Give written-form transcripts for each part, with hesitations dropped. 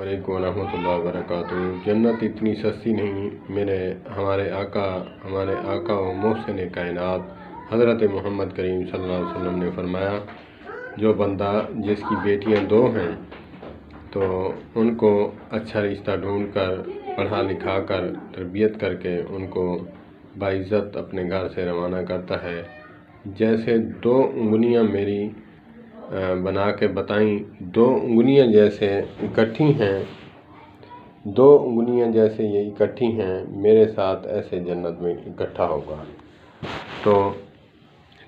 वरहमतुल्लाहि वबरकातुहू। जन्नत इतनी सस्ती नहीं। हमारे आका व मोहसिन कायनात हज़रत मोहम्मद करीम सल्लल्लाहु अलैहि वसल्लम ने फरमाया, जो बंदा जिसकी बेटियां दो हैं तो उनको अच्छा रिश्ता ढूंढ कर पढ़ा लिखा कर तरबियत करके उनको बाइज़्ज़त अपने घर से रवाना करता है। जैसे दो उंगलियां मेरी बना के बताई, दो उंगलियां जैसे इकट्ठी हैं, दो उंगलियां जैसे ये इकट्ठी हैं मेरे साथ, ऐसे जन्नत में इकट्ठा होगा। तो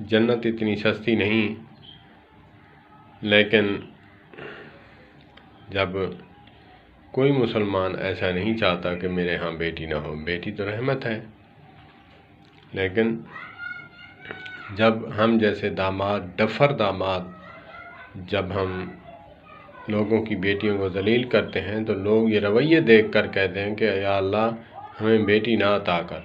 जन्नत इतनी सस्ती नहीं, लेकिन जब कोई मुसलमान ऐसा नहीं चाहता कि मेरे यहाँ बेटी ना हो। बेटी तो रहमत है, लेकिन जब हम जैसे दामाद, डफर दामाद, जब हम लोगों की बेटियों को जलील करते हैं तो लोग ये रवैये देख कर कहते हैं कि या अल्लाह हमें बेटी ना अता कर,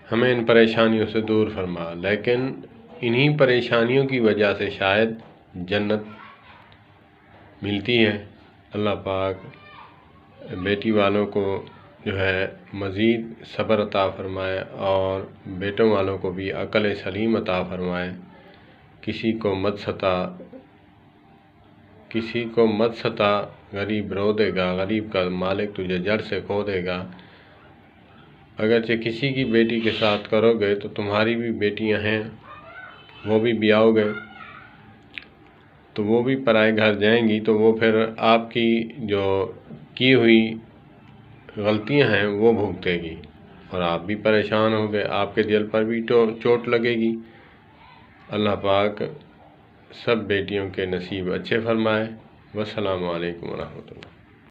हमें इन परेशानियों से दूर फरमा। लेकिन इन्हीं परेशानियों की वजह से शायद जन्नत मिलती है। अल्लाह पाक बेटी वालों को जो है मज़ीद सब्र अता फरमाए और बेटों वालों को भी अक़ल सलीम अता फरमाए। किसी को मत सता, गरीब रो देगा, गरीब का मालिक तुझे जड़ से खो देगा। अगरचे किसी की बेटी के साथ करोगे तो तुम्हारी भी बेटियां हैं, वो भी ब्याओगे तो वो भी पराए घर जाएंगी, तो वो फिर आपकी जो की हुई गलतियां हैं वो भुगतेगी और आप भी परेशान होगे, आपके दिल पर भी चोट लगेगी। अल्लाह पाक सब बेटियों के नसीब अच्छे फरमाए। वस्सलामु अलैकुम वरहमतुल्लाह।